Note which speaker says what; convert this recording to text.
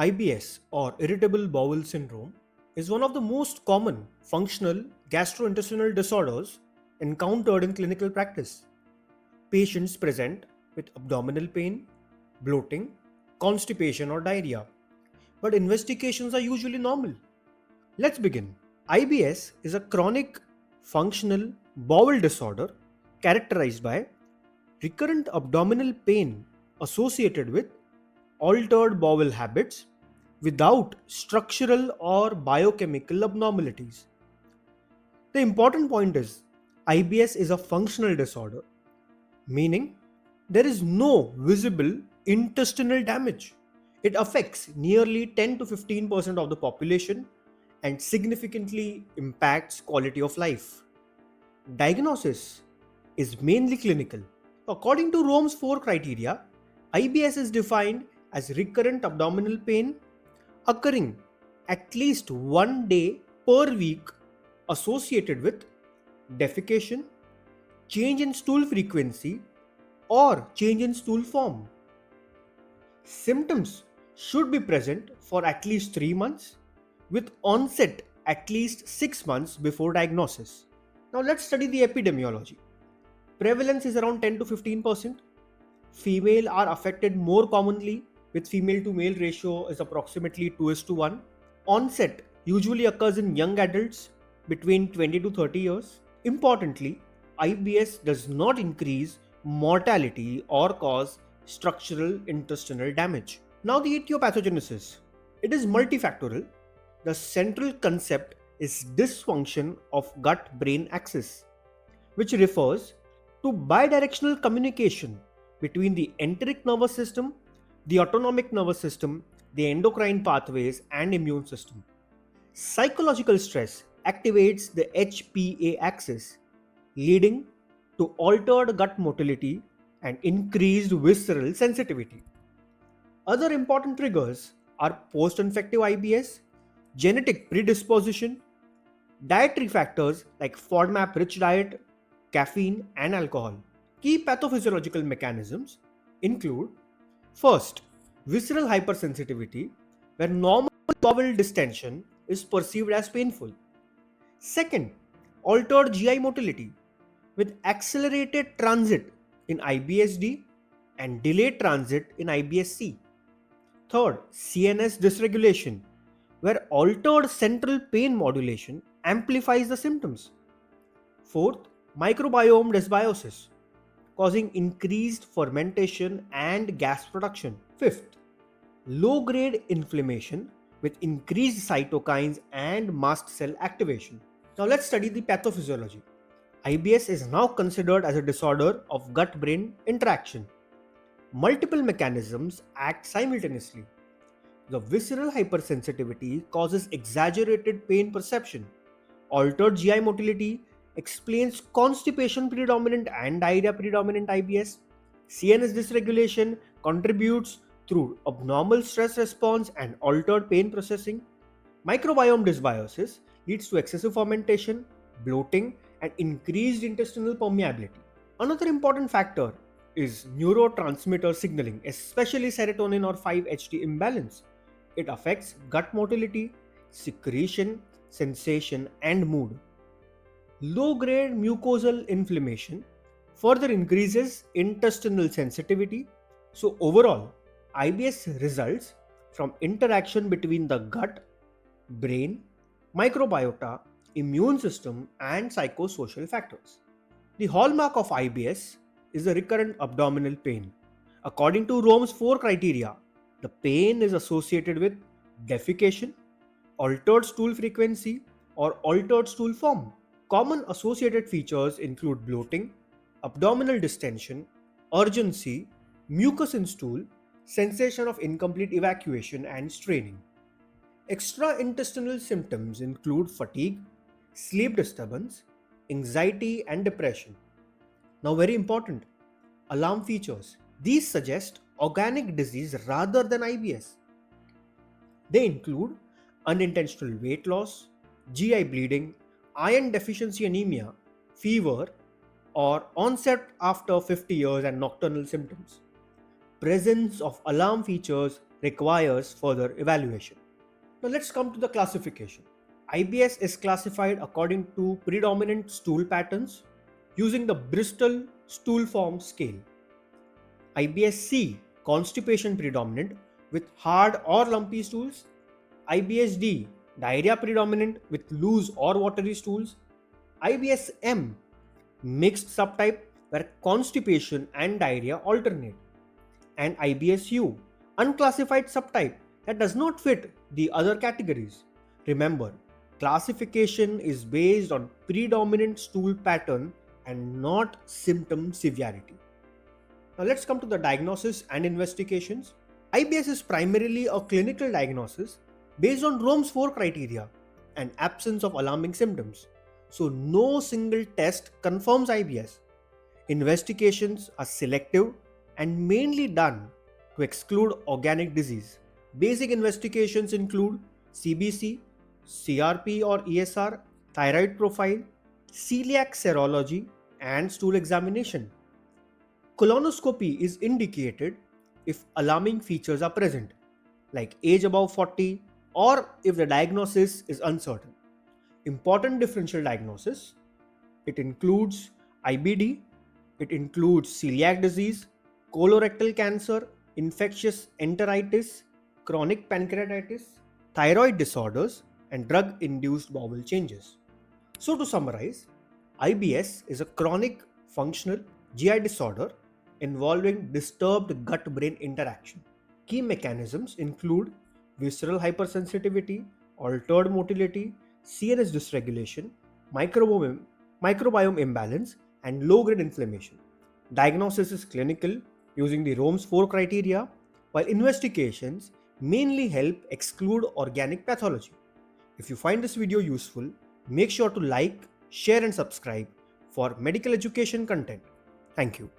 Speaker 1: IBS or Irritable Bowel Syndrome is one of the most common functional gastrointestinal disorders encountered in clinical practice. Patients present with abdominal pain, bloating, constipation, or diarrhea, but investigations are usually normal. Let's begin. IBS is a chronic functional bowel disorder characterized by recurrent abdominal pain associated with altered bowel habits without structural or biochemical abnormalities. The important point is IBS is a functional disorder, meaning there is no visible intestinal damage. It affects nearly 10 to 15% of the population and significantly impacts quality of life. Diagnosis is mainly clinical. According to Rome's 4 criteria, IBS is defined as recurrent abdominal pain occurring at least one day per week associated with defecation, change in stool frequency, or change in stool form. Symptoms should be present for at least 3 months with onset at least 6 months before diagnosis. Now let's study the epidemiology. Prevalence is around 10 to 15%. Female are affected more commonly with female to male ratio is approximately 2:1. Onset usually occurs in young adults between 20 to 30 years. Importantly, IBS does not increase mortality or cause structural intestinal damage. Now the etiopathogenesis. It is multifactorial. The central concept is dysfunction of gut-brain axis, which refers to bidirectional communication between the enteric nervous system, the autonomic nervous system, the endocrine pathways, and immune system. Psychological stress activates the HPA axis, leading to altered gut motility and increased visceral sensitivity. Other important triggers are post-infective IBS, genetic predisposition, dietary factors like FODMAP-rich diet, caffeine, and alcohol. Key pathophysiological mechanisms include: first, visceral hypersensitivity, where normal bowel distension is perceived as painful. Second, altered GI motility, with accelerated transit in IBSD and delayed transit in IBSC. Third, CNS dysregulation, where altered central pain modulation amplifies the symptoms. Fourth, microbiome dysbiosis, causing increased fermentation and gas production. Fifth, low grade inflammation with increased cytokines and mast cell activation. Now let's study the pathophysiology. IBS is now considered as a disorder of gut brain interaction. Multiple mechanisms act simultaneously. The visceral hypersensitivity causes exaggerated pain perception. Altered GI motility explains constipation predominant and diarrhea predominant IBS. CNS dysregulation contributes through abnormal stress response and altered pain processing. Microbiome dysbiosis leads to excessive fermentation, bloating, and increased intestinal permeability. Another important factor is neurotransmitter signaling, especially serotonin or 5-HT imbalance. It affects gut motility, secretion, sensation, and mood. Low-grade mucosal inflammation further increases intestinal sensitivity. So overall, IBS results from interaction between the gut, brain, microbiota, immune system, and psychosocial factors. The hallmark of IBS is the recurrent abdominal pain. According to Rome's 4 criteria, the pain is associated with defecation, altered stool frequency, or altered stool form. Common associated features include bloating, abdominal distension, urgency, mucus in stool, sensation of incomplete evacuation, and straining. Extra-intestinal symptoms include fatigue, sleep disturbance, anxiety, and depression. Now, very important, alarm features. These suggest organic disease rather than IBS. They include unintentional weight loss, GI bleeding, iron deficiency anemia, fever, or onset after 50 years and nocturnal symptoms. Presence of alarm features requires further evaluation. Now let's come to the classification. IBS is classified according to predominant stool patterns using the Bristol Stool Form Scale. IBS-C, constipation predominant with hard or lumpy stools. IBS-D, diarrhea predominant with loose or watery stools. IBS-M, mixed subtype where constipation and diarrhea alternate. And IBS-U, unclassified subtype that does not fit the other categories. Remember, classification is based on predominant stool pattern and not symptom severity. Now let's come to the diagnosis and investigations. IBS is primarily a clinical diagnosis based on Rome's 4 criteria and absence of alarming symptoms. So no single test confirms IBS. Investigations are selective and mainly done to exclude organic disease. Basic investigations include CBC, CRP or ESR, thyroid profile, celiac serology, and stool examination. Colonoscopy is indicated if alarming features are present, like age above 40 or if the diagnosis is uncertain. Important differential diagnosis, it includes IBD, it includes celiac disease, colorectal cancer, infectious enteritis, chronic pancreatitis, thyroid disorders, and drug-induced bowel changes. So to summarize, IBS is a chronic functional GI disorder involving disturbed gut-brain interaction. Key mechanisms include visceral hypersensitivity, altered motility, CNS dysregulation, microbiome imbalance, and low-grade inflammation. Diagnosis is clinical using the Rome's 4 criteria, while investigations mainly help exclude organic pathology. If you find this video useful, make sure to like, share, and subscribe for medical education content. Thank you.